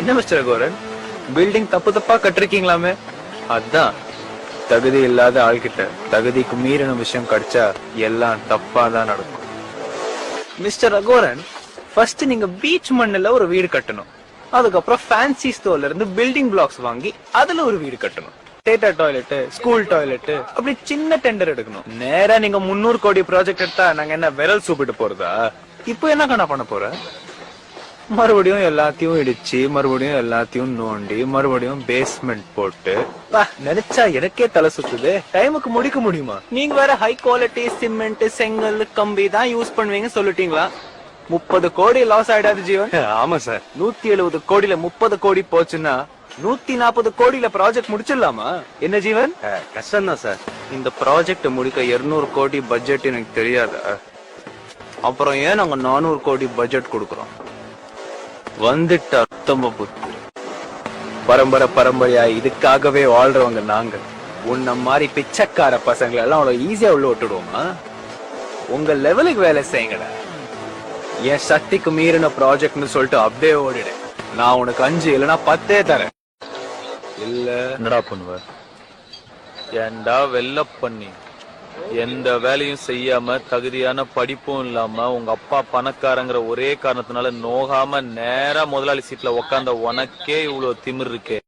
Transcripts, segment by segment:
என்ன mister Raghuvaran, building தப்பு தப்பா கட்டிருக்கீங்களாமே? அதான், தகுதி இல்லாத ஆள்கிட்ட தகுதிக்கு மீறின விஷயம் கிடைச்சா எல்லாம் தப்பா தான் நடக்கும். மிஸ்டர் ரகுவரன், ஃபர்ஸ்ட் நீங்க பீச் மண்ணுல ஒரு வீடு கட்டணும். அதுக்கப்புறம் ஃபேன்சி ஸ்டோர்ல இருந்து பில்டிங் பிளாக்ஸ் வாங்கி அதுல ஒரு வீடு கட்டணும். தியேட்டர் டாய்லெட், ஸ்கூல் டாய்லெட், அப்படி சின்ன டெண்டர் எடுக்கணும். நேரா நீங்க 300 கோடி ப்ராஜெக்ட் எடுத்தா நாங்க என்ன விரல் சூப்பிட்டு போறதா? இப்போ என்ன கண்ணா பண்ண போற? மறுபடியும் எல்லாத்தையும் இடிச்சு, மறுபடியும் எல்லாத்தையும் நோண்டி, மறுபடியும் பேஸ்மெண்ட் போட்டு, நினைச்சா எனக்கே தலை சுத்துது. டைமுக்கு முடிக்க முடியுமா? நீங்க வேற ஹை குவாலிட்டி சிமெண்ட், செங்கல், கம்பி தான் யூஸ் பண்ணுவீங்க சொல்லிட்டீங்களா? 30 கோடி லாஸ் ஆயிடாது ஜீவன்? ஆமா சார். 170 கோடியில 30 கோடி போச்சுன்னா 140 கோடியில ப்ராஜெக்ட் முடிச்சிடலாமா? என்ன ஜீவன்? கஷ்டம் தான் சார். இந்த ப்ராஜெக்ட் முடிக்க 200 கோடி பட்ஜெட் எனக்கு தெரியாத. அப்புறம் ஏன் நாங்க 400 கோடி பட்ஜெட் கொடுக்கறோம்? வந்துட்டு அர்த்தமா புத்து. பரம்பரை பரம்பரையா இதுக்காகவே வாழ்றவங்க நாங்க. உன்ன மாதிரி பிச்சைக்கார பசங்களை எல்லாம் அவ்வளவு ஈஸியா உள்ள விட்டுடுவோமா? உங்க லெவலுக்கு வேலை செய்யுங்கடா. என் சக்திக்கு மீறின ப்ராஜெக்ட்னு சொல்லிட்டு அப்படியே ஓடிடு. நான் உனக்கு 5 இல்லைன்னா 10 தரேன். இல்ல என்னடா பண்ணுவ? ஏண்டா வெள்ள பண்ணி எந்த வேலையும் செய்யாம தகுதியான படிப்பும் இல்லாம உங்க அப்பா பணக்காரங்கிற ஒரே காரணத்தினால நோகாம நேரா முதலாளி சீட்ல உக்காந்த உனக்கே இவ்வளவு திமிர் இருக்கே.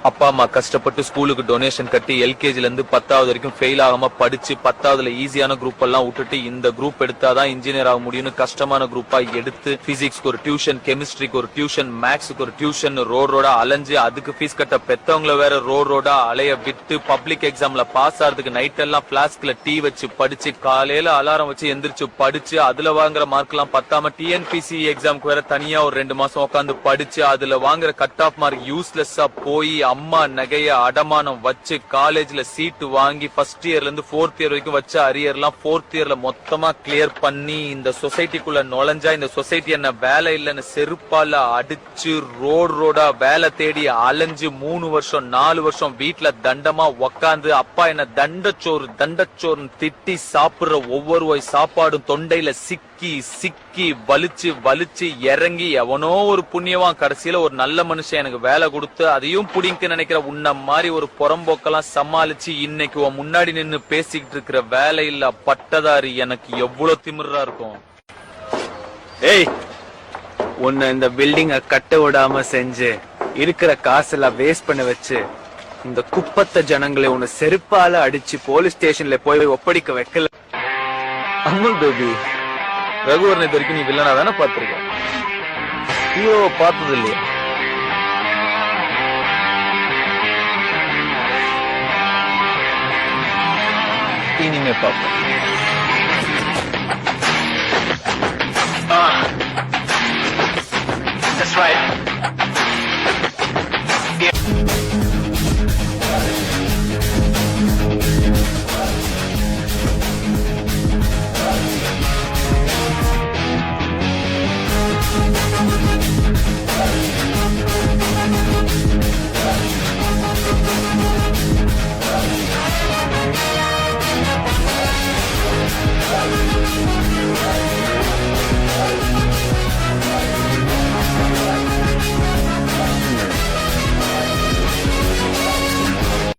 அப்பா அம்மா கஷ்டப்பட்டு ஸ்கூலுக்கு டொனேஷன் கட்டி எல்கேஜில இருந்து 10வது வரைக்கும் ஃபெயில் ஆகாம படிச்சு 10வதுல ஈஸியான குரூப் எல்லாம் விட்டுட்டு இந்த குரூப் எடுத்தாதான் இன்ஜினியர் ஆக முடியும்னு கஷ்டமான குரூப்பா எடுத்து பிசிக்ஸ்க்கு ஒரு டியூஷன், கெமிஸ்ட்ரிக்கு ஒரு டியூஷன், மேக்ஸுக்கு ஒரு டியூஷன், ரோடா அலைஞ்சு அதுக்கு ஃபீஸ் கட்ட பெத்தவங்கள வேற ரோடா அலைய விட்டு பப்ளிக் எக்ஸாம்ல பாஸ் ஆறதுக்கு நைட் எல்லாம் பிளாஸ்க்ல டீ வச்சு படிச்சு காலையில அலாரம் வச்சு எந்திரிச்சு படிச்சு அதுல வாங்குற மார்க் எல்லாம் பத்தாம டிஎன்பிசி எக்ஸாம்க்கு வேற தனியா ஒரு 2 மாசம் உட்காந்து படிச்சு அதுல வாங்குற கட் ஆஃப் மார்க் யூஸ்லெஸ்ஸா போய் அம்மா நகைய அடமானம் வச்சு காலேஜ்ல சீட்டு வாங்கி ஃபர்ஸ்ட் இயர்ல இருந்து 4th இயர் வரைக்கும் வச்ச அரியர்லாம் 4th இயர்ல மொத்தமா கிளியர் பண்ணி இந்த சொசைட்டிக்குள்ள நுழைஞ்சா இந்த சொசைட்டி என்ன வேலை இல்லைன்னு செருப்பால அடிச்சு ரோடா வேலை தேடி அலைஞ்சு 3 வருஷம் 4 வருஷம் வீட்டுல தண்டமா உக்காந்து அப்பா என்ன தண்டச்சோறு திட்டி சாப்பிடுற ஒவ்வொரு வாய் சாப்பாடும் தொண்டையில சிக்கி வலிச்சு இறங்கி எவனோ ஒரு புண்ணியவான் கடைசியில ஒரு நல்ல மனுஷன் எனக்கு வேலை கொடுத்து அதையும் புடிங்க நினைக்கிற உன்ன மாதிரி ஒரு புறம்போக்கெல்லாம் சமாளிச்சு இன்னைக்கு உன் முன்னாடி நின்னு பேசிக்கிட்டு இருக்கிற வேலை இல்ல பட்டதாரி எனக்கு எவ்வளவு திமிரா இருக்கும். ஏய், உன்னை இந்த பில்டிங்க கட்ட விடாம செஞ்சு இருக்கிற காசெல்லாம் வேஸ்ட் பண்ண வச்சு இந்த குப்பத்த ஜனங்களை உன்னை செருப்பால அடிச்சு போலீஸ் ஸ்டேஷன்ல போய் ஒப்படைக்க வைக்கல. அமுல் பேபி, ரகுவரன் இது வரைக்கும் நீ வில்லனா தானே பாத்துருக்க, ஹீரோ பார்த்தது இல்லையா? இனிமே பாப்போம். That's right.